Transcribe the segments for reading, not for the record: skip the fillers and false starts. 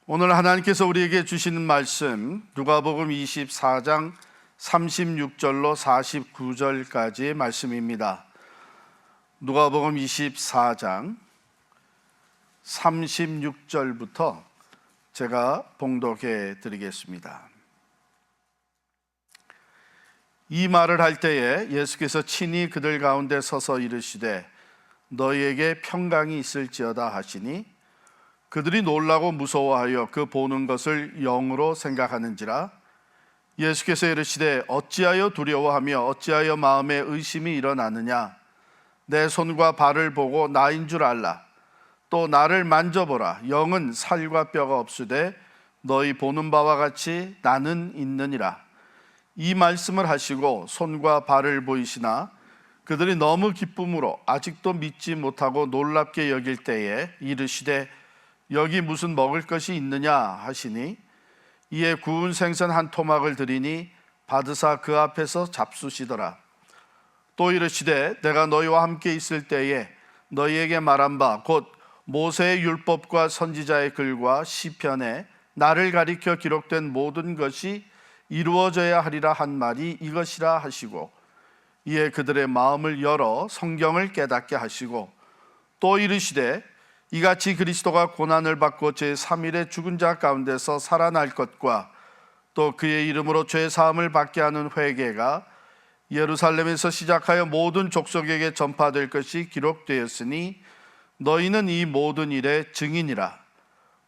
오늘 하나님께서 우리에게 주시는 말씀 누가복음 24장 36절로 49절까지의 말씀입니다. 누가복음 24장 36절부터 제가 봉독해 드리겠습니다. 이 말을 할 때에 예수께서 친히 그들 가운데 서서 이르시되 너희에게 평강이 있을지어다 하시니 그들이 놀라고 무서워하여 그 보는 것을 영으로 생각하는지라. 예수께서 이르시되 어찌하여 두려워하며 어찌하여 마음에 의심이 일어나느냐. 내 손과 발을 보고 나인 줄 알라. 또 나를 만져보라. 영은 살과 뼈가 없으되 너희 보는 바와 같이 나는 있느니라. 이 말씀을 하시고 손과 발을 보이시나 그들이 너무 기쁨으로 아직도 믿지 못하고 놀랍게 여길 때에 이르시되 여기 무슨 먹을 것이 있느냐 하시니 이에 구운 생선 한 토막을 드리니 받으사 그 앞에서 잡수시더라. 또 이르시되 내가 너희와 함께 있을 때에 너희에게 말한 바 곧 모세의 율법과 선지자의 글과 시편에 나를 가리켜 기록된 모든 것이 이루어져야 하리라 한 말이 이것이라 하시고 이에 그들의 마음을 열어 성경을 깨닫게 하시고 또 이르시되 이같이 그리스도가 고난을 받고 제3일에 죽은 자 가운데서 살아날 것과 또 그의 이름으로 죄 사함을 받게 하는 회개가 예루살렘에서 시작하여 모든 족속에게 전파될 것이 기록되었으니 너희는 이 모든 일의 증인이라.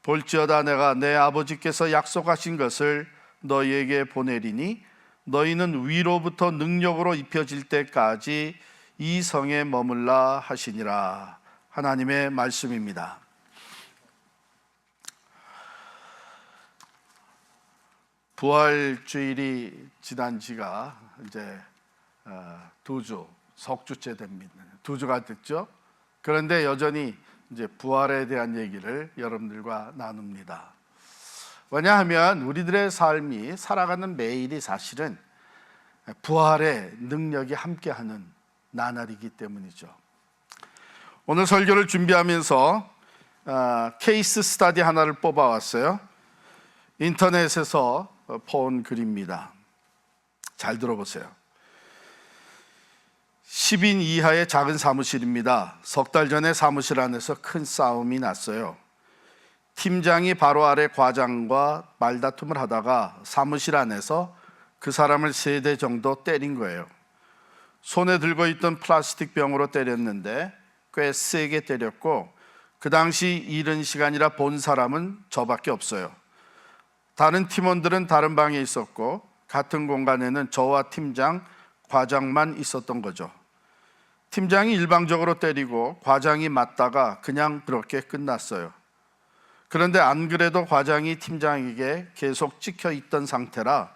볼지어다 내가 내 아버지께서 약속하신 것을 너희에게 보내리니 너희는 위로부터 능력으로 입혀질 때까지 이 성에 머물라 하시니라. 하나님의 말씀입니다. 부활주일이 지난 지가 이제 2주, 석주째 됩니다. 2주가 됐죠. 그런데 여전히 이제 부활에 대한 얘기를 여러분들과 나눕니다. 왜냐하면 우리들의 삶이 살아가는 매일이 사실은 부활의 능력이 함께하는 나날이기 때문이죠. 오늘 설교를 준비하면서 케이스 스터디 하나를 뽑아왔어요. 인터넷에서 본 글입니다. 잘 들어보세요. 10인 이하의 작은 사무실입니다. 석 달 전에 사무실 안에서 큰 싸움이 났어요. 팀장이 바로 아래 과장과 말다툼을 하다가 사무실 안에서 그 사람을 3대 정도 때린 거예요. 손에 들고 있던 플라스틱 병으로 때렸는데 꽤 세게 때렸고 그 당시 이른 시간이라 본 사람은 저밖에 없어요. 다른 팀원들은 다른 방에 있었고 같은 공간에는 저와 팀장, 과장만 있었던 거죠. 팀장이 일방적으로 때리고 과장이 맞다가 그냥 그렇게 끝났어요. 그런데 안 그래도 과장이 팀장에게 계속 찍혀 있던 상태라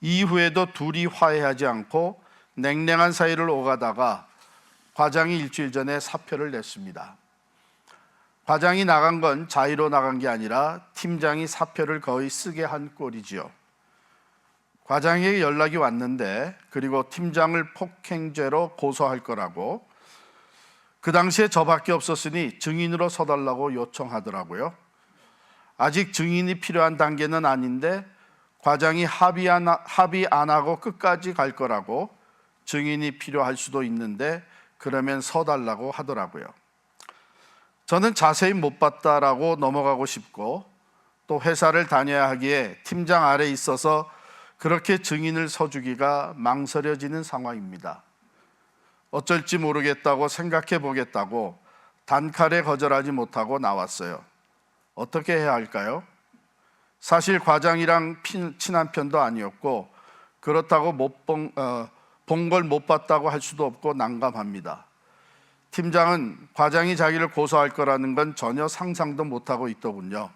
이후에도 둘이 화해하지 않고 냉랭한 사이를 오가다가 과장이 일주일 전에 사표를 냈습니다. 과장이 나간 건 자의로 나간 게 아니라 팀장이 사표를 거의 쓰게 한 꼴이지요. 과장에게 연락이 왔는데 그리고 팀장을 폭행죄로 고소할 거라고 그 당시에 저밖에 없었으니 증인으로 서달라고 요청하더라고요. 아직 증인이 필요한 단계는 아닌데 과장이 합의 안 하고 끝까지 갈 거라고 증인이 필요할 수도 있는데 그러면 서달라고 하더라고요. 저는 자세히 못 봤다라고 넘어가고 싶고 또 회사를 다녀야 하기에 팀장 아래에 있어서 그렇게 증인을 서주기가 망설여지는 상황입니다. 어쩔지 모르겠다고 생각해 보겠다고 단칼에 거절하지 못하고 나왔어요. 어떻게 해야 할까요? 사실 과장이랑 친한 편도 아니었고 그렇다고 본 걸 못 봤다고 할 수도 없고 난감합니다. 팀장은 과장이 자기를 고소할 거라는 건 전혀 상상도 못하고 있더군요.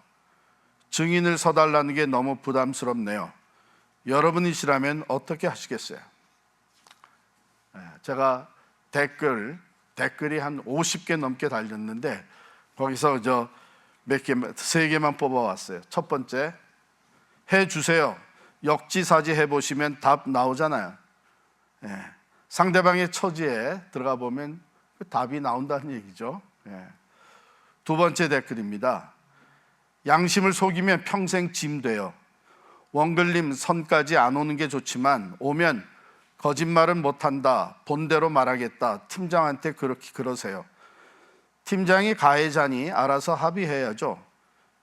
증인을 서달라는 게 너무 부담스럽네요. 여러분이시라면 어떻게 하시겠어요? 제가 댓글이 한 50개 넘게 달렸는데 거기서 세 개만 뽑아왔어요. 첫 번째, 해주세요. 역지사지 해보시면 답 나오잖아요. 상대방의 처지에 들어가 보면 답이 나온다는 얘기죠. 두 번째 댓글입니다. 양심을 속이면 평생 짐 돼요. 원글림 선까지 안 오는 게 좋지만 오면 거짓말은 못한다, 본대로 말하겠다. 팀장한테 그렇게 그러세요. 팀장이 가해자니 알아서 합의해야죠.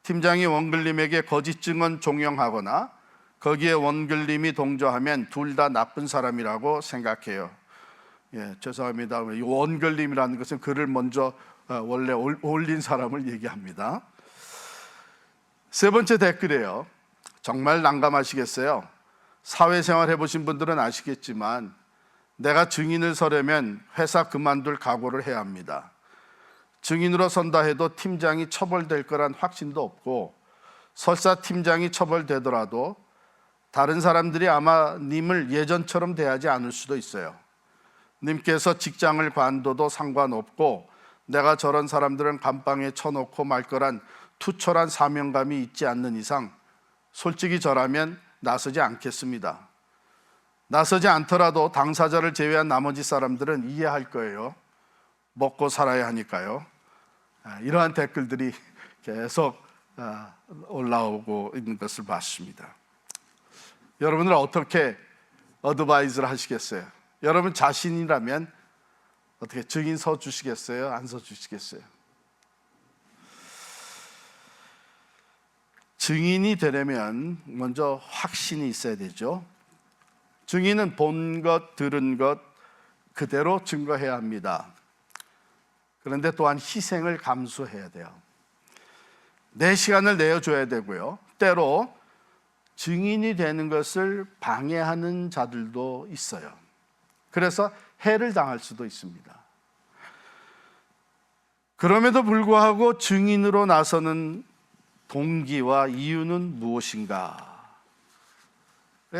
팀장이 원글림에게 거짓 증언 종용하거나 거기에 원글림이 동조하면 둘 다 나쁜 사람이라고 생각해요. 죄송합니다. 이 원글림이라는 것은 글을 먼저 원래 올린 사람을 얘기합니다. 세 번째 댓글이에요. 정말 난감하시겠어요? 사회생활 해보신 분들은 아시겠지만 내가 증인을 서려면 회사 그만둘 각오를 해야 합니다. 증인으로 선다 해도 팀장이 처벌될 거란 확신도 없고 설사 팀장이 처벌되더라도 다른 사람들이 아마 님을 예전처럼 대하지 않을 수도 있어요. 님께서 직장을 관둬도 상관없고 내가 저런 사람들은 감방에 쳐놓고 말 거란 투철한 사명감이 있지 않는 이상 솔직히 저라면 나서지 않겠습니다. 나서지 않더라도 당사자를 제외한 나머지 사람들은 이해할 거예요. 먹고 살아야 하니까요. 이러한 댓글들이 계속 올라오고 있는 것을 봤습니다. 여러분은 어떻게 어드바이스를 하시겠어요? 여러분 자신이라면 어떻게 증인 서 주시겠어요? 안 서 주시겠어요? 증인이 되려면 먼저 확신이 있어야 되죠. 증인은 본 것, 들은 것 그대로 증거해야 합니다. 그런데 또한 희생을 감수해야 돼요. 내 시간을 내어줘야 되고요. 때로 증인이 되는 것을 방해하는 자들도 있어요. 그래서 해를 당할 수도 있습니다. 그럼에도 불구하고 증인으로 나서는 동기와 이유는 무엇인가?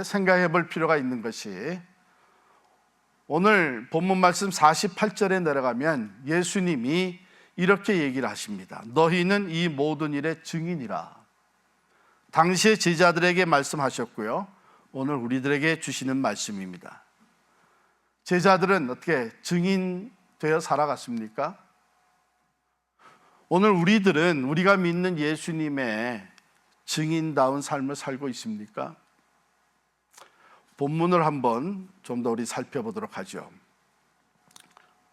생각해 볼 필요가 있는 것이 오늘 본문 말씀 48절에 내려가면 예수님이 이렇게 얘기를 하십니다. 너희는 이 모든 일의 증인이라. 당시의 제자들에게 말씀하셨고요. 오늘 우리들에게 주시는 말씀입니다. 제자들은 어떻게 증인 되어 살아갔습니까? 오늘 우리들은 우리가 믿는 예수님의 증인다운 삶을 살고 있습니까? 본문을 한번 좀 더 우리 살펴보도록 하죠.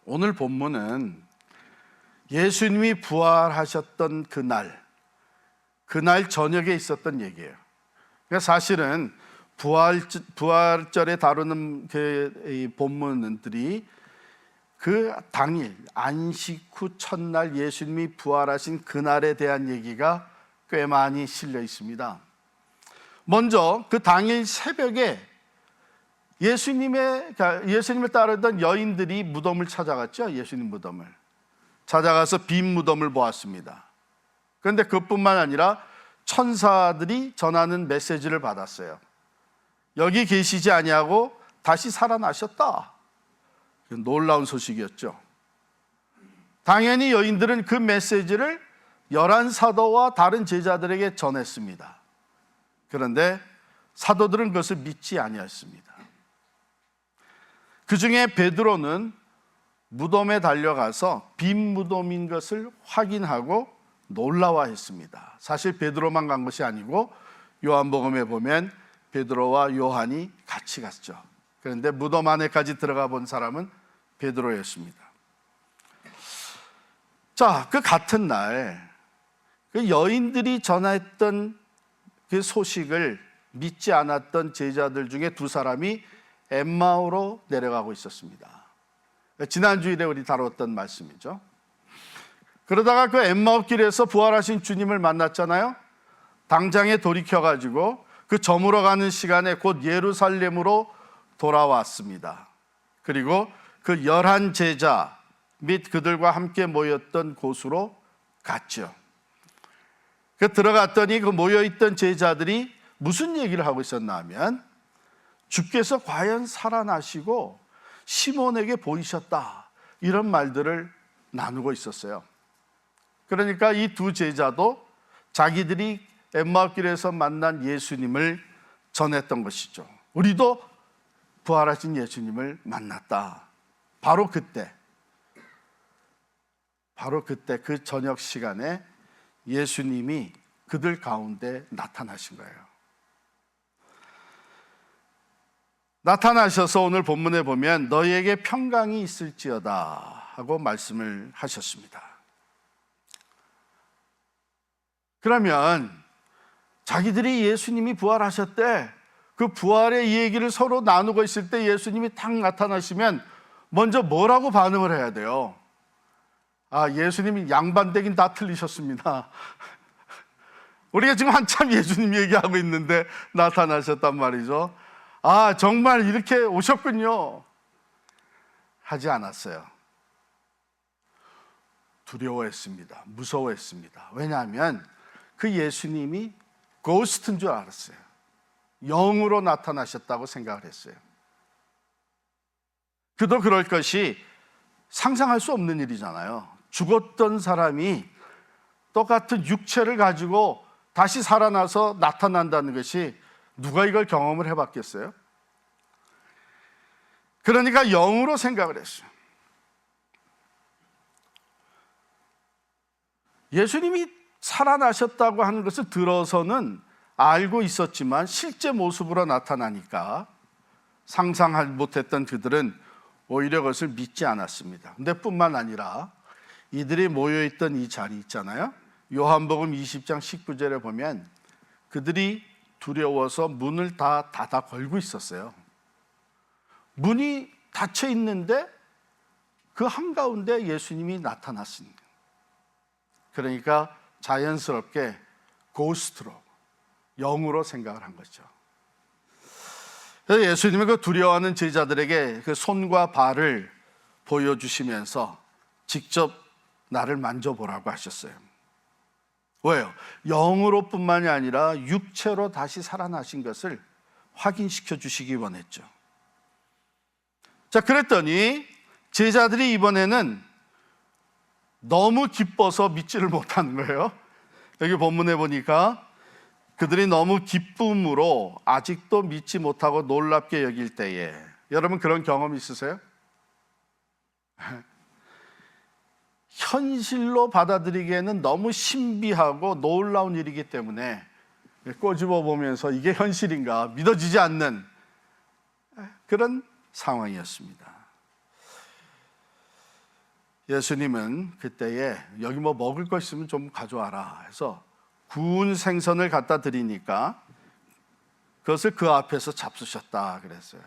오늘 본문은 예수님이 부활하셨던 그날 저녁에 있었던 얘기예요. 그러니까 사실은 부활절에 다루는 이 본문들이 그 당일 안식 후 첫날 예수님이 부활하신 그날에 대한 얘기가 꽤 많이 실려 있습니다. 먼저 그 당일 새벽에 예수님을 따르던 여인들이 무덤을 찾아갔죠. 예수님 무덤을 찾아가서 빈 무덤을 보았습니다. 그런데 그뿐만 아니라 천사들이 전하는 메시지를 받았어요. 여기 계시지 아니하고 다시 살아나셨다. 놀라운 소식이었죠. 당연히 여인들은 그 메시지를 11사도와 다른 제자들에게 전했습니다. 그런데 사도들은 그것을 믿지 아니했습니다. 그 중에 베드로는 무덤에 달려가서 빈 무덤인 것을 확인하고 놀라워했습니다. 사실 베드로만 간 것이 아니고 요한복음에 보면 베드로와 요한이 같이 갔죠. 그런데 무덤 안에까지 들어가 본 사람은 베드로였습니다. 자, 그 같은 날 그 여인들이 전했던 그 소식을 믿지 않았던 제자들 중에 두 사람이 엠마오로 내려가고 있었습니다. 지난주일에 우리 다뤘던 말씀이죠. 그러다가 그 엠마오 길에서 부활하신 주님을 만났잖아요. 당장에 돌이켜가지고 그 저물어 가는 시간에 곧 예루살렘으로 돌아왔습니다. 그리고 그 11 제자 및 그들과 함께 모였던 곳으로 갔죠. 그 들어갔더니 그 모여있던 제자들이 무슨 얘기를 하고 있었나 하면 주께서 과연 살아나시고 시몬에게 보이셨다, 이런 말들을 나누고 있었어요. 그러니까 이 두 제자도 자기들이 엠마오길에서 만난 예수님을 전했던 것이죠. 우리도 부활하신 예수님을 만났다. 바로 그때 그 저녁 시간에 예수님이 그 그들 가운데 나타나신 거예요. 나타나셔서 오늘 본문에 보면 너희에게 평강이 있을지어다 하고 말씀을 하셨습니다. 그러면 자기들이 예수님이 부활하셨대, 그 부활의 얘기를 서로 나누고 있을 때 예수님이 딱 나타나시면 먼저 뭐라고 반응을 해야 돼요? 예수님이 양반되긴 다 틀리셨습니다. 우리가 지금 한참 예수님 얘기하고 있는데 나타나셨단 말이죠. 정말 이렇게 오셨군요 하지 않았어요. 두려워했습니다. 무서워했습니다. 왜냐하면 그 예수님이 고스트인 줄 알았어요. 영으로 나타나셨다고 생각을 했어요. 그도 그럴 것이 상상할 수 없는 일이잖아요. 죽었던 사람이 똑같은 육체를 가지고 다시 살아나서 나타난다는 것이 누가 이걸 경험을 해봤겠어요? 그러니까 영으로 생각을 했어요. 예수님이 살아나셨다고 하는 것을 들어서는 알고 있었지만 실제 모습으로 나타나니까 상상하지 못했던 그들은 오히려 그것을 믿지 않았습니다. 근데 뿐만 아니라 이들이 모여있던 이 자리 있잖아요. 요한복음 20장 19절에 보면 그들이 두려워서 문을 다 닫아 걸고 있었어요. 문이 닫혀 있는데 그 한가운데 예수님이 나타났습니다. 그러니까 자연스럽게 고스트로, 영으로 생각을 한 거죠. 그래서 예수님은 그 두려워하는 제자들에게 그 손과 발을 보여주시면서 직접 나를 만져보라고 하셨어요. 왜요? 영으로 뿐만이 아니라 육체로 다시 살아나신 것을 확인시켜 주시기 원했죠. 자, 그랬더니 제자들이 이번에는 너무 기뻐서 믿지를 못하는 거예요. 여기 본문에 보니까 그들이 너무 기쁨으로 아직도 믿지 못하고 놀랍게 여길 때에, 여러분 그런 경험 있으세요? 현실로 받아들이기에는 너무 신비하고 놀라운 일이기 때문에 꼬집어 보면서 이게 현실인가 믿어지지 않는 그런 상황이었습니다. 예수님은 그때에 여기 뭐 먹을 거 있으면 좀 가져와라 해서 구운 생선을 갖다 드리니까 그것을 그 앞에서 잡수셨다 그랬어요.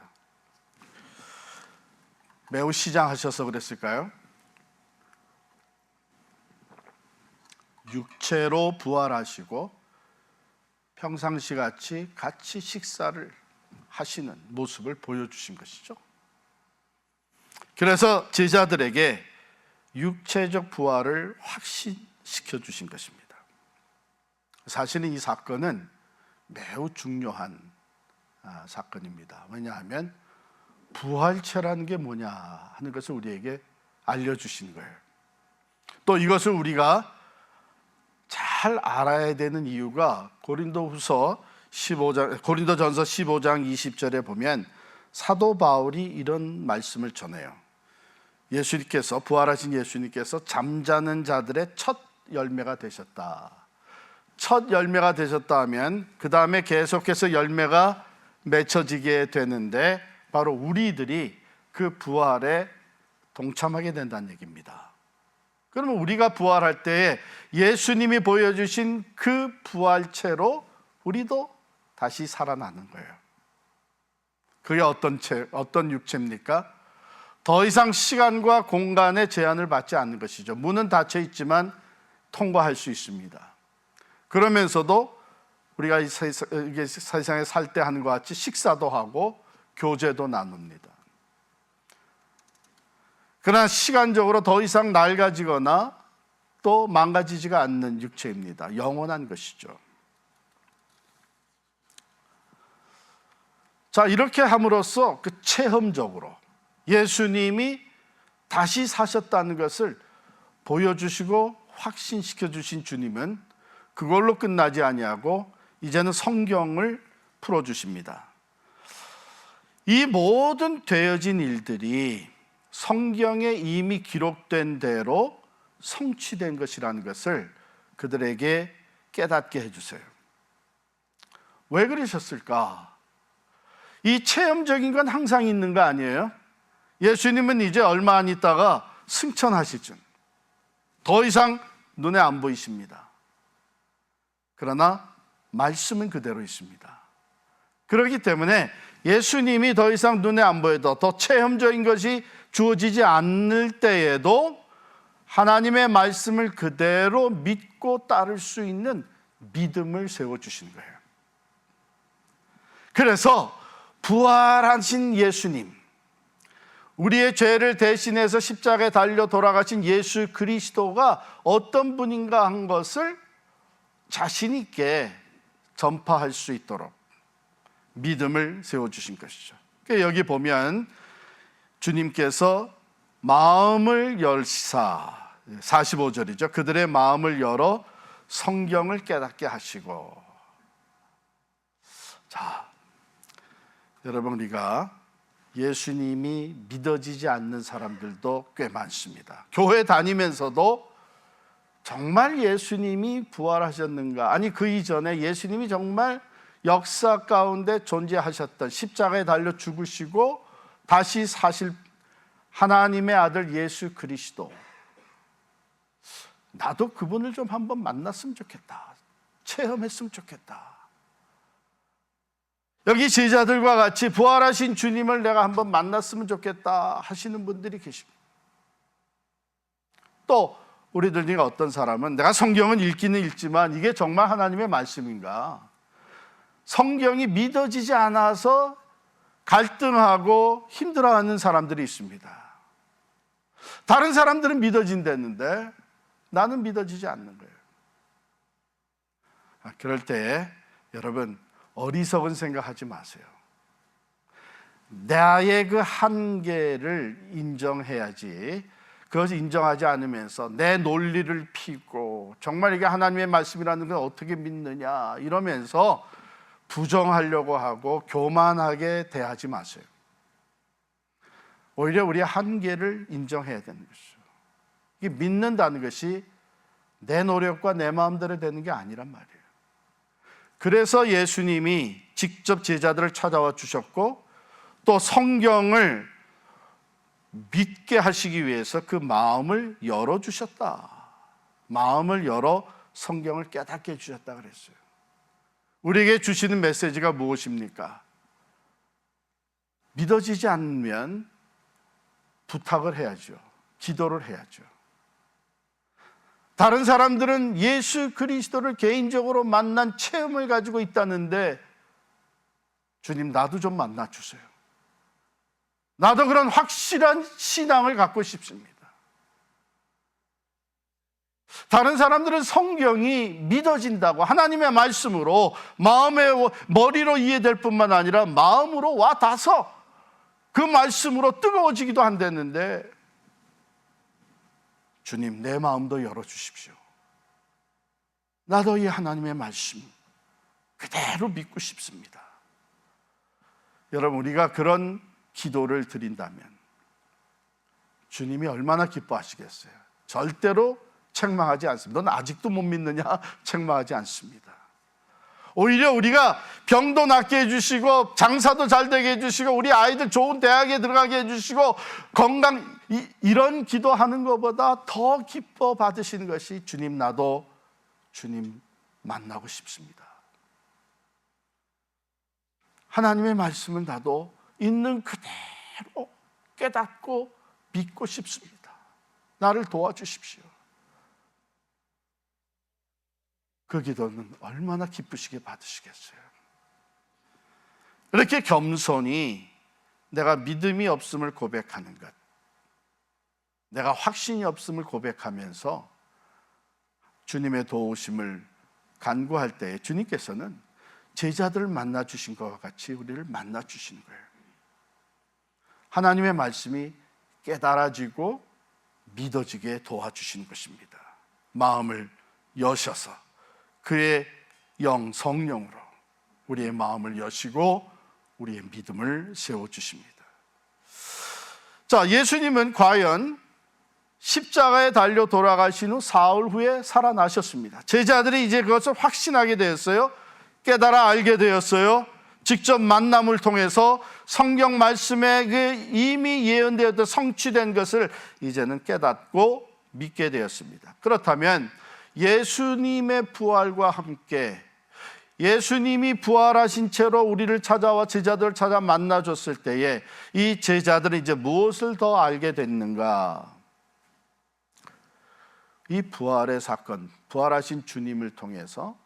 매우 시장하셔서 그랬을까요? 육체로 부활하시고 평상시 같이 식사를 하시는 모습을 보여주신 것이죠. 그래서 제자들에게 육체적 부활을 확신시켜 주신 것입니다. 사실은 이 사건은 매우 중요한 사건입니다. 왜냐하면 부활체라는 게 뭐냐 하는 것을 우리에게 알려주신 거예요. 또 이것을 우리가 잘 알아야 되는 이유가 고린도전서 15장 20절에 보면 사도 바울이 이런 말씀을 전해요. 예수님께서, 부활하신 예수님께서 잠자는 자들의 첫 열매가 되셨다. 첫 열매가 되셨다 하면 그 다음에 계속해서 열매가 맺혀지게 되는데 바로 우리들이 그 부활에 동참하게 된다는 얘기입니다. 그러면 우리가 부활할 때에 예수님이 보여주신 그 부활체로 우리도 다시 살아나는 거예요. 그게 어떤 육체입니까? 더 이상 시간과 공간의 제한을 받지 않는 것이죠. 문은 닫혀 있지만 통과할 수 있습니다. 그러면서도 우리가 이 세상에 살 때 하는 것 같이 식사도 하고 교제도 나눕니다. 그러나 시간적으로 더 이상 낡아지거나 또 망가지지가 않는 육체입니다. 영원한 것이죠. 자, 이렇게 함으로써 그 체험적으로 예수님이 다시 사셨다는 것을 보여주시고 확신시켜 주신 주님은 그걸로 끝나지 아니하고 이제는 성경을 풀어주십니다. 이 모든 되어진 일들이 성경에 이미 기록된 대로 성취된 것이라는 것을 그들에게 깨닫게 해주세요. 왜 그러셨을까? 이 체험적인 건 항상 있는 거 아니에요? 예수님은 이제 얼마 안 있다가 승천하실 줄, 더 이상 눈에 안 보이십니다. 그러나 말씀은 그대로 있습니다. 그렇기 때문에 예수님이 더 이상 눈에 안 보여도 더 체험적인 것이 주어지지 않을 때에도 하나님의 말씀을 그대로 믿고 따를 수 있는 믿음을 세워주신 거예요. 그래서 부활하신 예수님, 우리의 죄를 대신해서 십자가에 달려 돌아가신 예수 그리스도가 어떤 분인가 한 것을 자신 있게 전파할 수 있도록 믿음을 세워주신 것이죠. 여기 보면 주님께서 마음을 열사, 45절이죠. 그들의 마음을 열어 성경을 깨닫게 하시고. 자, 여러분, 우리가 예수님이 믿어지지 않는 사람들도 꽤 많습니다. 교회 다니면서도 정말 예수님이 부활하셨는가, 아니 그 이전에 예수님이 정말 역사 가운데 존재하셨던, 십자가에 달려 죽으시고 다시 사실 하나님의 아들 예수 그리스도, 나도 그분을 좀 한번 만났으면 좋겠다, 체험했으면 좋겠다. 여기 제자들과 같이 부활하신 주님을 내가 한번 만났으면 좋겠다 하시는 분들이 계십니다. 또 우리들 중에 어떤 사람은 내가 성경은 읽기는 읽지만 이게 정말 하나님의 말씀인가, 성경이 믿어지지 않아서 갈등하고 힘들어하는 사람들이 있습니다. 다른 사람들은 믿어진다는데 나는 믿어지지 않는 거예요. 그럴 때 여러분, 어리석은 생각하지 마세요. 나의 그 한계를 인정해야지, 그것을 인정하지 않으면서 내 논리를 피고 정말 이게 하나님의 말씀이라는 걸 어떻게 믿느냐 이러면서 부정하려고 하고 교만하게 대하지 마세요. 오히려 우리의 한계를 인정해야 되는 것이죠. 이게 믿는다는 것이 내 노력과 내 마음대로 되는 게 아니란 말이에요. 그래서 예수님이 직접 제자들을 찾아와 주셨고 또 성경을 믿게 하시기 위해서 그 마음을 열어주셨다. 마음을 열어 성경을 깨닫게 해주셨다 그랬어요. 우리에게 주시는 메시지가 무엇입니까? 믿어지지 않으면 부탁을 해야죠. 기도를 해야죠. 다른 사람들은 예수 그리스도를 개인적으로 만난 체험을 가지고 있다는데, 주님 나도 좀 만나주세요. 나도 그런 확실한 신앙을 갖고 싶습니다. 다른 사람들은 성경이 믿어진다고 하나님의 말씀으로 마음의 머리로 이해될 뿐만 아니라 마음으로 와 닿아서 그 말씀으로 뜨거워지기도 한다는데, 주님 내 마음도 열어주십시오. 나도 이 하나님의 말씀 그대로 믿고 싶습니다. 여러분, 우리가 그런 기도를 드린다면 주님이 얼마나 기뻐하시겠어요. 절대로 책망하지 않습니다. 넌 아직도 못 믿느냐? 책망하지 않습니다. 오히려 우리가 병도 낫게 해주시고 장사도 잘 되게 해주시고 우리 아이들 좋은 대학에 들어가게 해주시고 건강, 이런 기도하는 것보다 더 기뻐 받으시는 것이 주님 나도 주님 만나고 싶습니다. 하나님의 말씀을 나도 있는 그대로 깨닫고 믿고 싶습니다. 나를 도와주십시오. 그 기도는 얼마나 기쁘시게 받으시겠어요. 이렇게 겸손히 내가 믿음이 없음을 고백하는 것, 내가 확신이 없음을 고백하면서 주님의 도우심을 간구할 때 주님께서는 제자들을 만나주신 것과 같이 우리를 만나주시는 거예요. 하나님의 말씀이 깨달아지고 믿어지게 도와주시는 것입니다. 마음을 여셔서 그의 영 성령으로 우리의 마음을 여시고 우리의 믿음을 세워주십니다. 자, 예수님은 과연 십자가에 달려 돌아가신 후 사흘 후에 살아나셨습니다. 제자들이 이제 그것을 확신하게 되었어요. 깨달아 알게 되었어요. 직접 만남을 통해서 성경 말씀에 그 이미 예언되었던 성취된 것을 이제는 깨닫고 믿게 되었습니다. 그렇다면 예수님의 부활과 함께 예수님이 부활하신 채로 우리를 찾아와 제자들을 찾아 만나줬을 때에 이 제자들은 이제 무엇을 더 알게 됐는가? 이 부활의 사건, 부활하신 주님을 통해서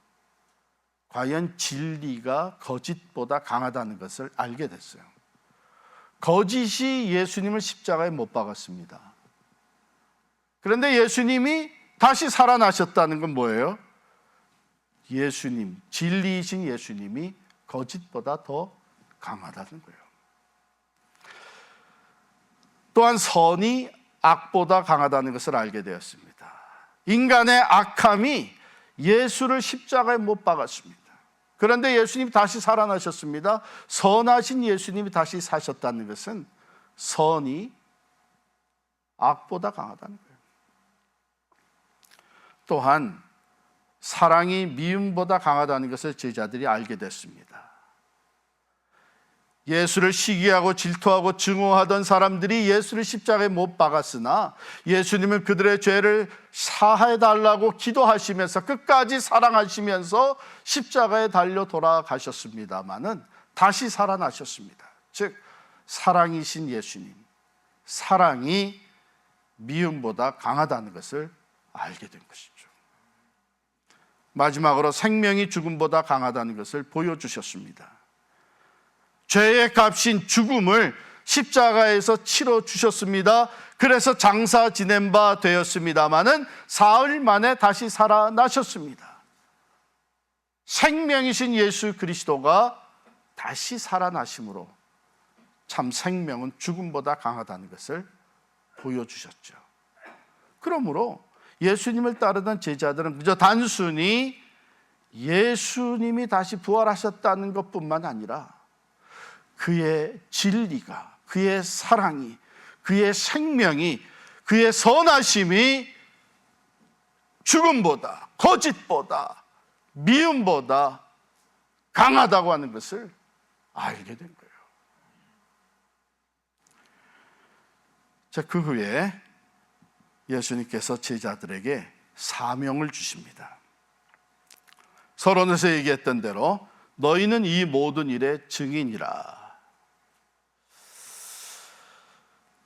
과연 진리가 거짓보다 강하다는 것을 알게 됐어요. 거짓이 예수님을 십자가에 못 박았습니다. 그런데 예수님이 다시 살아나셨다는 건 뭐예요? 예수님, 진리이신 예수님이 거짓보다 더 강하다는 거예요. 또한 선이 악보다 강하다는 것을 알게 되었습니다. 인간의 악함이 예수를 십자가에 못 박았습니다. 그런데 예수님이 다시 살아나셨습니다. 선하신 예수님이 다시 사셨다는 것은 선이 악보다 강하다는 거예요. 또한 사랑이 미움보다 강하다는 것을 제자들이 알게 됐습니다. 예수를 시기하고 질투하고 증오하던 사람들이 예수를 십자가에 못 박았으나 예수님은 그들의 죄를 사해달라고 기도하시면서 끝까지 사랑하시면서 십자가에 달려 돌아가셨습니다마는 다시 살아나셨습니다. 즉 사랑이신 예수님, 사랑이 미움보다 강하다는 것을 알게 된 것이죠. 마지막으로 생명이 죽음보다 강하다는 것을 보여주셨습니다. 죄의 값인 죽음을 십자가에서 치러주셨습니다. 그래서 장사 지낸 바 되었습니다마는 사흘 만에 다시 살아나셨습니다. 생명이신 예수 그리스도가 다시 살아나심으로 참 생명은 죽음보다 강하다는 것을 보여주셨죠. 그러므로 예수님을 따르던 제자들은 그저 단순히 예수님이 다시 부활하셨다는 것뿐만 아니라 그의 진리가, 그의 사랑이, 그의 생명이, 그의 선하심이 죽음보다, 거짓보다, 미움보다 강하다고 하는 것을 알게 된 거예요. 자, 그 후에 예수님께서 제자들에게 사명을 주십니다. 서론에서 얘기했던 대로 너희는 이 모든 일의 증인이라.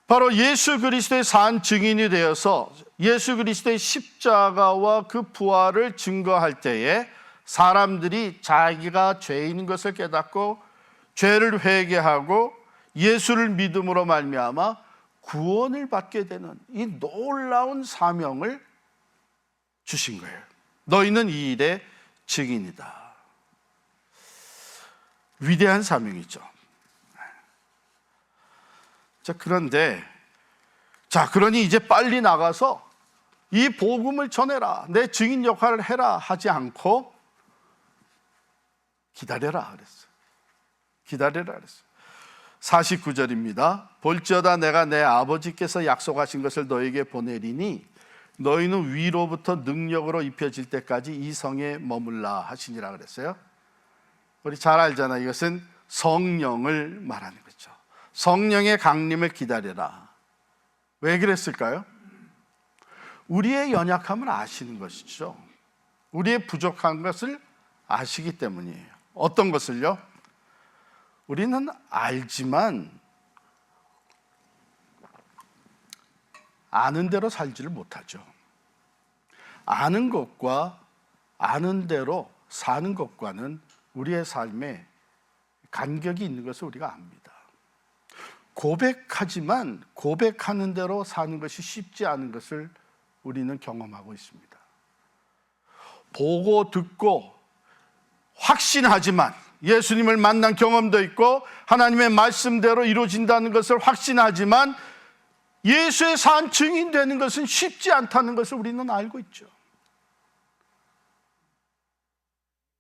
바로 예수 그리스도의 산 증인이 되어서 예수 그리스도의 십자가와 그 부활을 증거할 때에 사람들이 자기가 죄인인 것을 깨닫고 죄를 회개하고 예수를 믿음으로 말미암아 구원을 받게 되는 이 놀라운 사명을 주신 거예요. 너희는 이 일의 증인이다. 위대한 사명이죠. 자, 그런데 그러니 이제 빨리 나가서 이 복음을 전해라, 내 증인 역할을 해라 하지 않고 기다려라 그랬어요. 기다려라 그랬어요. 49절입니다. 볼지어다 내가 내 아버지께서 약속하신 것을 너에게 보내리니 너희는 위로부터 능력으로 입혀질 때까지 이 성에 머물라 하시니라 그랬어요. 우리 잘 알잖아요. 이것은 성령을 말하는 거죠. 성령의 강림을 기다려라. 왜 그랬을까요? 우리의 연약함을 아시는 것이죠. 우리의 부족한 것을 아시기 때문이에요. 어떤 것을요? 우리는 알지만 아는 대로 살지를 못하죠. 아는 것과 아는 대로 사는 것과는 우리의 삶에 간격이 있는 것을 우리가 압니다. 고백하지만 고백하는 대로 사는 것이 쉽지 않은 것을 우리는 경험하고 있습니다. 보고 듣고 확신하지만 예수님을 만난 경험도 있고 하나님의 말씀대로 이루어진다는 것을 확신하지만 예수의 산 증인되는 것은 쉽지 않다는 것을 우리는 알고 있죠.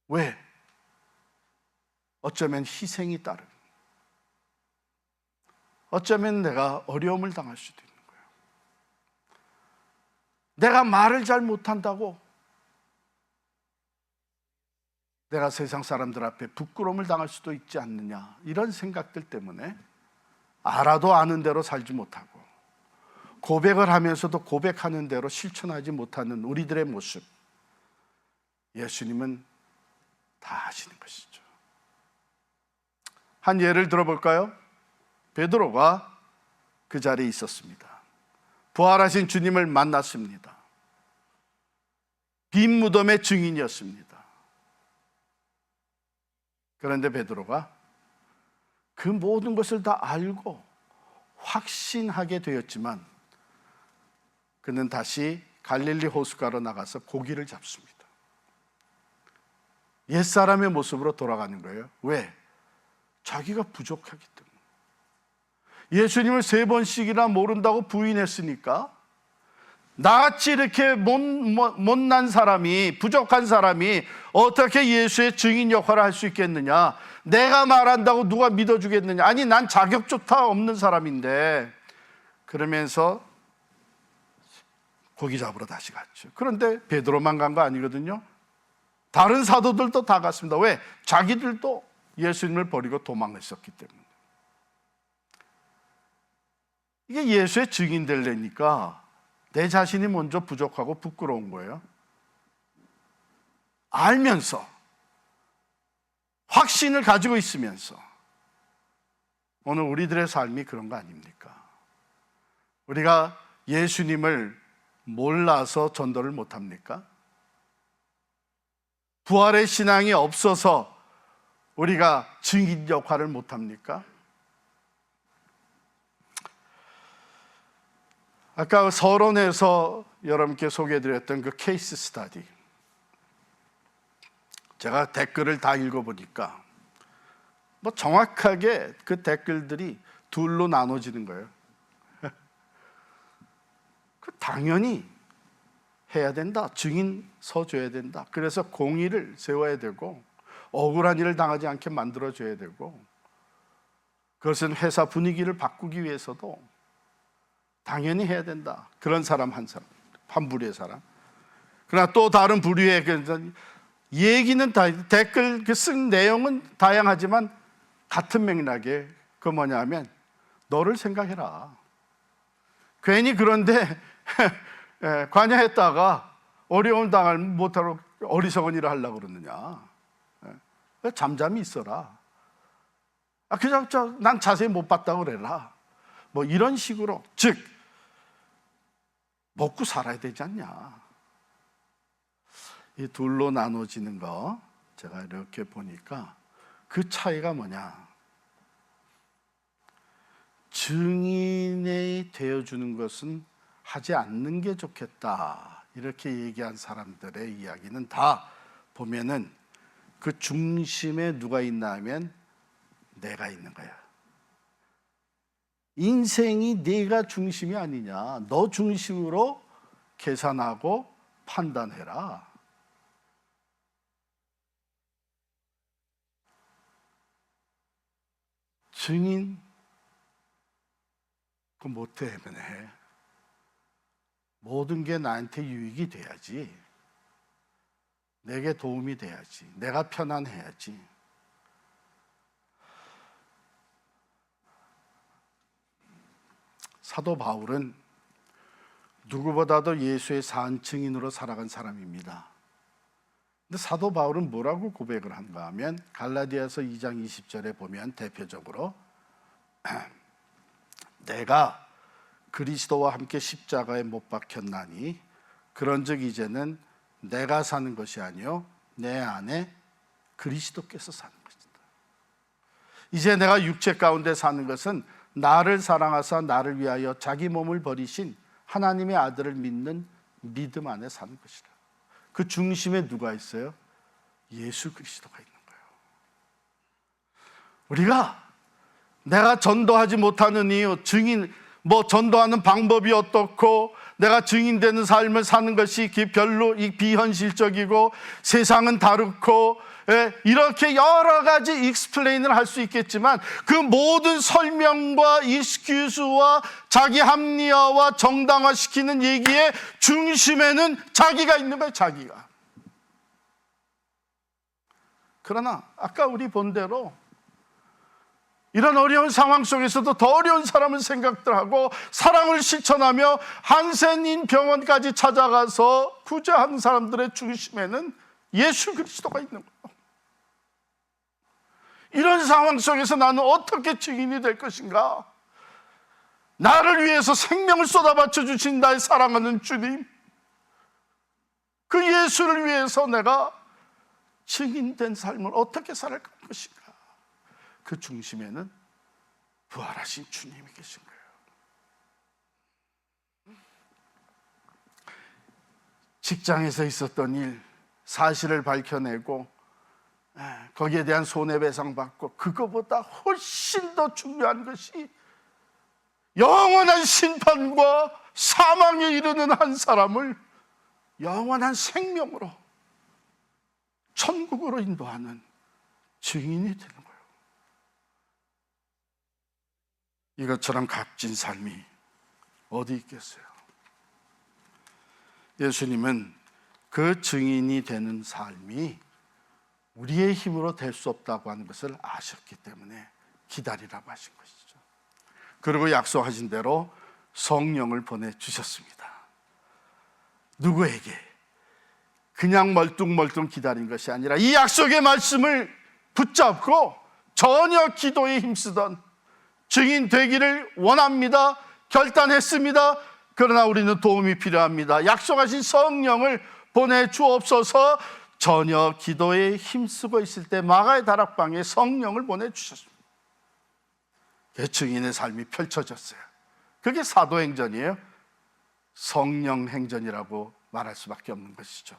왜? 어쩌면 희생이 따른, 어쩌면 내가 어려움을 당할 수도 있는 거예요. 내가 말을 잘 못한다고 내가 세상 사람들 앞에 부끄러움을 당할 수도 있지 않느냐, 이런 생각들 때문에 알아도 아는 대로 살지 못하고 고백을 하면서도 고백하는 대로 실천하지 못하는 우리들의 모습, 예수님은 다 아시는 것이죠. 한 예를 들어볼까요? 베드로가 그 자리에 있었습니다. 부활하신 주님을 만났습니다. 빈 무덤의 증인이었습니다. 그런데 베드로가 그 모든 것을 다 알고 확신하게 되었지만 그는 다시 갈릴리 호숫가로 나가서 고기를 잡습니다. 옛사람의 모습으로 돌아가는 거예요. 왜? 자기가 부족하기 때문에. 예수님을 3번씩이나 모른다고 부인했으니까 나같이 이렇게 못난 사람이, 부족한 사람이 어떻게 예수의 증인 역할을 할 수 있겠느냐, 내가 말한다고 누가 믿어주겠느냐, 아니 난 자격조차 없는 사람인데, 그러면서 고기 잡으러 다시 갔죠. 그런데 베드로만 간 거 아니거든요. 다른 사도들도 다 갔습니다. 왜? 자기들도 예수님을 버리고 도망했었기 때문에. 이게 예수의 증인 되려니까 내 자신이 먼저 부족하고 부끄러운 거예요. 알면서, 확신을 가지고 있으면서. 오늘 우리들의 삶이 그런 거 아닙니까? 우리가 예수님을 몰라서 전도를 못합니까? 부활의 신앙이 없어서 우리가 증인 역할을 못합니까? 아까 서론에서 여러분께 소개해드렸던 그 케이스 스터디, 제가 댓글을 다 읽어보니까 정확하게 그 댓글들이 둘로 나눠지는 거예요. 당연히 해야 된다, 증인 서줘야 된다, 그래서 공의를 세워야 되고 억울한 일을 당하지 않게 만들어줘야 되고, 그것은 회사 분위기를 바꾸기 위해서도 당연히 해야 된다. 그런 사람 한 사람, 한 부류의 사람. 그러나 또 다른 부류의 얘기는 댓글 쓴 내용은 다양하지만 같은 맥락에, 그 뭐냐 하면 너를 생각해라. 괜히 그런데 관여했다가 어려움 당할 못하고 어리석은 일을 하려고 그러느냐. 잠잠히 있어라. 그냥 난 자세히 못 봤다고 그래라. 뭐 이런 식으로, 즉 먹고 살아야 되지 않냐. 이 둘로 나눠지는 거 제가 이렇게 보니까 그 차이가 뭐냐, 증인이 되어주는 것은 하지 않는 게 좋겠다, 이렇게 얘기한 사람들의 이야기는 다 보면은 그 중심에 누가 있나 하면 내가 있는 거야. 인생이 내가 중심이 아니냐, 너 중심으로 계산하고 판단해라. 증인 그 못해 해. 모든 게 나한테 유익이 돼야지, 내게 도움이 돼야지, 내가 편안해야지. 사도 바울은 누구보다도 예수의 산 증인으로 살아간 사람입니다. 근데 사도 바울은 뭐라고 고백을 한가 하면 갈라디아서 2장 20절에 보면 대표적으로 내가 그리스도와 함께 십자가에 못 박혔나니 그런즉 이제는 내가 사는 것이 아니요 내 안에 그리스도께서 사는 것이다. 이제 내가 육체 가운데 사는 것은 나를 사랑하사 나를 위하여 자기 몸을 버리신 하나님의 아들을 믿는 믿음 안에 사는 것이다. 그 중심에 누가 있어요? 예수 그리스도가 있는 거예요. 우리가 내가 전도하지 못하는 이유, 증인, 전도하는 방법이 어떻고 내가 증인되는 삶을 사는 것이 별로 비현실적이고 세상은 다르고 이렇게 여러 가지 익스플레인을 할 수 있겠지만 그 모든 설명과 익스큐즈와 자기 합리화와 정당화시키는 얘기의 중심에는 자기가 있는 거예요. 자기가. 그러나 아까 우리 본 대로 이런 어려운 상황 속에서도 더 어려운 사람을 생각들하고 사랑을 실천하며 한센인 병원까지 찾아가서 구제하는 사람들의 중심에는 예수 그리스도가 있는 거예요. 이런 상황 속에서 나는 어떻게 증인이 될 것인가? 나를 위해서 생명을 쏟아바쳐 주신 나의 사랑하는 주님, 그 예수를 위해서 내가 증인된 삶을 어떻게 살아갈 것인가? 그 중심에는 부활하신 주님이 계신 거예요. 직장에서 있었던 일, 사실을 밝혀내고 거기에 대한 손해배상 받고, 그거보다 훨씬 더 중요한 것이 영원한 심판과 사망에 이르는 한 사람을 영원한 생명으로 천국으로 인도하는 증인이 되는 거예요. 이것처럼 값진 삶이 어디 있겠어요? 예수님은 그 증인이 되는 삶이 우리의 힘으로 될 수 없다고 하는 것을 아셨기 때문에 기다리라고 하신 것이죠. 그리고 약속하신 대로 성령을 보내주셨습니다. 누구에게? 그냥 멀뚱멀뚱 기다린 것이 아니라 이 약속의 말씀을 붙잡고 전혀 기도에 힘쓰던, 증인 되기를 원합니다, 결단했습니다, 그러나 우리는 도움이 필요합니다, 약속하신 성령을 보내주옵소서, 전혀 기도에 힘쓰고 있을 때 마가의 다락방에 성령을 보내주셨습니다. 증인의 삶이 펼쳐졌어요. 그게 사도행전이에요. 성령행전이라고 말할 수밖에 없는 것이죠.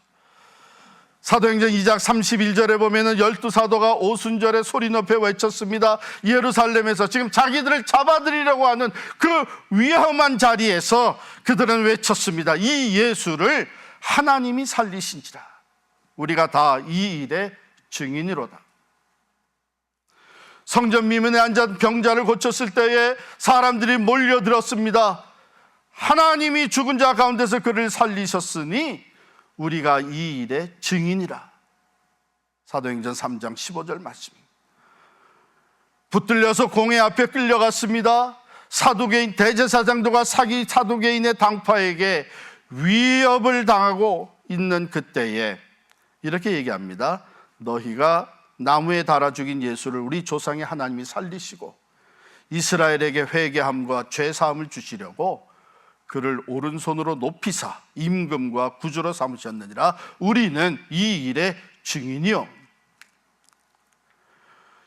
사도행전 2장 31절에 보면은 12사도가 오순절에 소리 높여 외쳤습니다. 예루살렘에서 지금 자기들을 잡아들이려고 하는 그 위험한 자리에서 그들은 외쳤습니다. 이 예수를 하나님이 살리신지라. 우리가 다 이 일의 증인이로다. 성전 미문에 앉아 병자를 고쳤을 때에 사람들이 몰려들었습니다. 하나님이 죽은 자 가운데서 그를 살리셨으니 우리가 이 일의 증인이라. 사도행전 3장 15절 말씀. 붙들려서 공회 앞에 끌려갔습니다. 사두개인 대제사장들과 사기 사두개인의 당파에게 위협을 당하고 있는 그때에 이렇게 얘기합니다. 너희가 나무에 달아 죽인 예수를 우리 조상의 하나님이 살리시고 이스라엘에게 회개함과 죄사함을 주시려고 그를 오른손으로 높이사 임금과 구주로 삼으셨느니라. 우리는 이 일의 증인이요.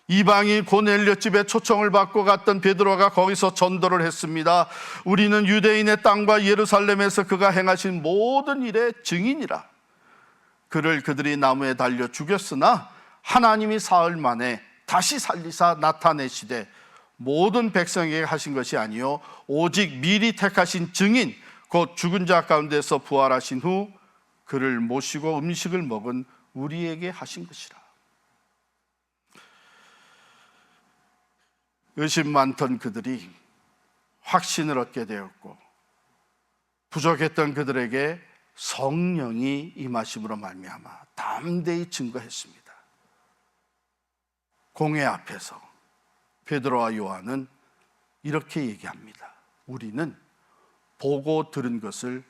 이방인 고넬료 집에 초청을 받고 갔던 베드로가 거기서 전도를 했습니다. 우리는 유대인의 땅과 예루살렘에서 그가 행하신 모든 일의 증인이라. 그를 그들이 나무에 달려 죽였으나 하나님이 사흘 만에 다시 살리사 나타내시되 모든 백성에게 하신 것이 아니요 오직 미리 택하신 증인 곧 죽은 자 가운데서 부활하신 후 그를 모시고 음식을 먹은 우리에게 하신 것이라. 의심 많던 그들이 확신을 얻게 되었고 부족했던 그들에게 성령이 임하심으로 말미암아 담대히 증거했습니다. 공회 앞에서 베드로와 요한은 이렇게 얘기합니다. 우리는 보고 들은 것을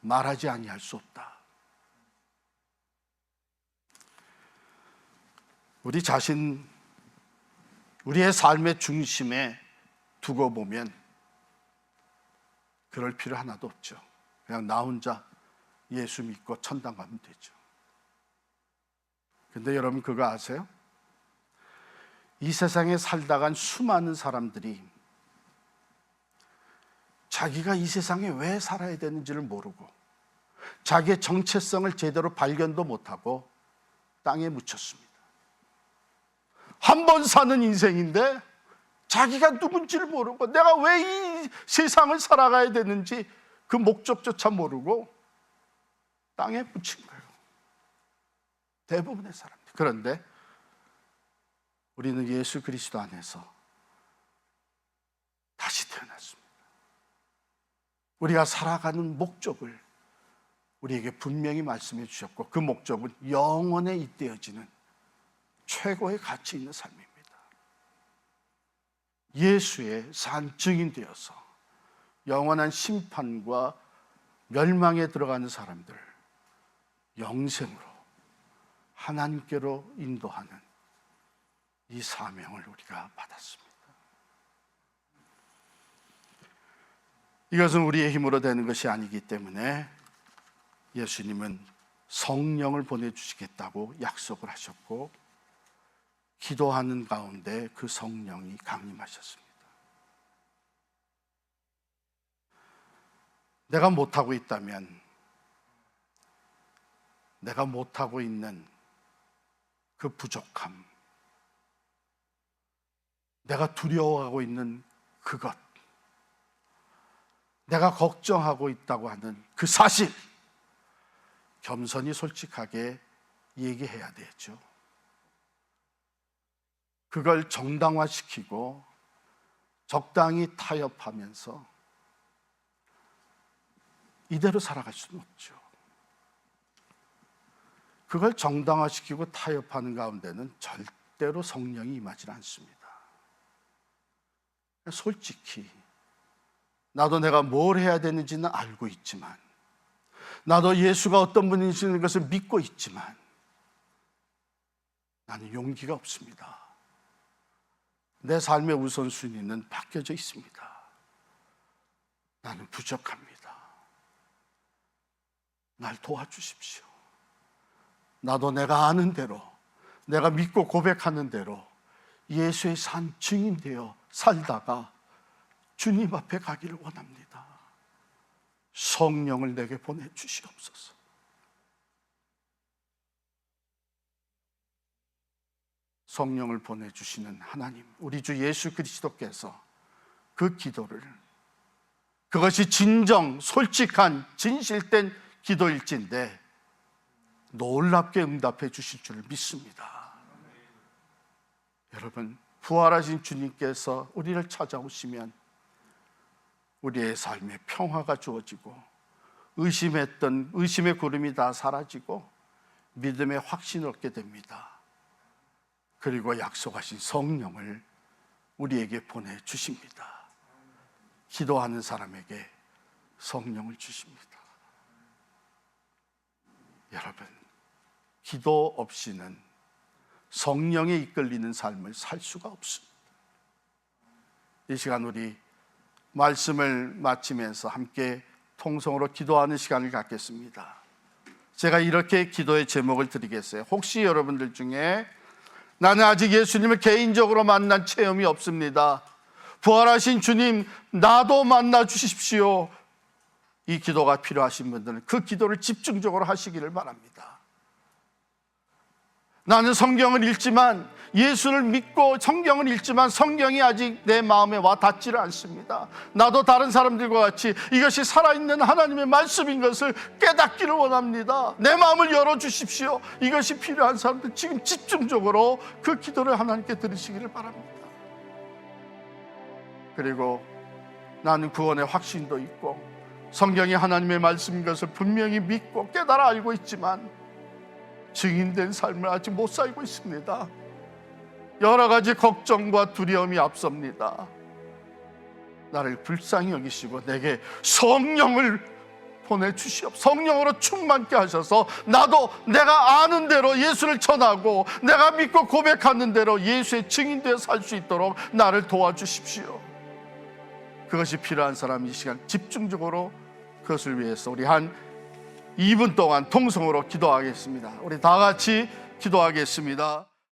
말하지 아니할 수 없다. 우리 자신, 우리의 삶의 중심에 두고 보면 그럴 필요 하나도 없죠. 그냥 나 혼자 예수 믿고 천당 가면 되죠. 근데 여러분 그거 아세요? 이 세상에 살다 간 수많은 사람들이 자기가 이 세상에 왜 살아야 되는지를 모르고 자기의 정체성을 제대로 발견도 못하고 땅에 묻혔습니다. 한 번 사는 인생인데 자기가 누군지를 모르고 내가 왜 이 세상을 살아가야 되는지 그 목적조차 모르고 땅에 묻힌 거예요. 대부분의 사람들. 그런데 우리는 예수 그리스도 안에서 다시 태어났습니다. 우리가 살아가는 목적을 우리에게 분명히 말씀해 주셨고, 그 목적은 영원에 잇대어지는 최고의 가치 있는 삶입니다. 예수의 산 증인 되어서 영원한 심판과 멸망에 들어가는 사람들, 영생으로 하나님께로 인도하는 이 사명을 우리가 받았습니다. 이것은 우리의 힘으로 되는 것이 아니기 때문에 예수님은 성령을 보내주시겠다고 약속을 하셨고, 기도하는 가운데 그 성령이 강림하셨습니다. 내가 못하고 있다면, 내가 못하고 있는 그 부족함, 내가 두려워하고 있는 그것, 내가 걱정하고 있다고 하는 그 사실, 겸손히 솔직하게 얘기해야 되죠. 그걸 정당화시키고 적당히 타협하면서 이대로 살아갈 수는 없죠. 그걸 정당화시키고 타협하는 가운데는 절대로 성령이 임하지 않습니다. 솔직히 나도 내가 뭘 해야 되는지는 알고 있지만, 나도 예수가 어떤 분이시는 것을 믿고 있지만, 나는 용기가 없습니다. 내 삶의 우선순위는 바뀌어져 있습니다. 나는 부족합니다. 날 도와주십시오. 나도 내가 아는 대로, 내가 믿고 고백하는 대로 예수의 산 증인 되어 살다가 주님 앞에 가기를 원합니다. 성령을 내게 보내주시옵소서. 성령을 보내주시는 하나님, 우리 주 예수 그리스도께서 그 기도를, 그것이 진정 솔직한 진실된 기도일진데 놀랍게 응답해 주실 줄 믿습니다. 여러분, 부활하신 주님께서 우리를 찾아오시면 우리의 삶에 평화가 주어지고, 의심의 구름이 다 사라지고 믿음의 확신을 얻게 됩니다. 그리고 약속하신 성령을 우리에게 보내주십니다. 기도하는 사람에게 성령을 주십니다. 여러분, 기도 없이는 성령에 이끌리는 삶을 살 수가 없습니다. 이 시간 우리 말씀을 마치면서 함께 통성으로 기도하는 시간을 갖겠습니다. 제가 이렇게 기도의 제목을 드리겠어요. 혹시 여러분들 중에 나는 아직 예수님을 개인적으로 만난 체험이 없습니다. 부활하신 주님, 나도 만나 주십시오. 이 기도가 필요하신 분들은 그 기도를 집중적으로 하시기를 바랍니다. 나는 성경을 읽지만, 예수를 믿고 성경을 읽지만 성경이 아직 내 마음에 와 닿지를 않습니다. 나도 다른 사람들과 같이 이것이 살아있는 하나님의 말씀인 것을 깨닫기를 원합니다. 내 마음을 열어주십시오. 이것이 필요한 사람들 지금 집중적으로 그 기도를 하나님께 드리시기를 바랍니다. 그리고 나는 구원의 확신도 있고 성경이 하나님의 말씀인 것을 분명히 믿고 깨달아 알고 있지만 증인된 삶을 아직 못 살고 있습니다. 여러 가지 걱정과 두려움이 앞섭니다. 나를 불쌍히 여기시고 내게 성령을 보내주시옵소서. 성령으로 충만케 하셔서 나도 내가 아는 대로 예수를 전하고 내가 믿고 고백하는 대로 예수의 증인되어 살 수 있도록 나를 도와주십시오. 그것이 필요한 사람이 이 시간 집중적으로 그것을 위해서 우리 한 2분 동안 통성으로 기도하겠습니다. 우리 다 같이 기도하겠습니다.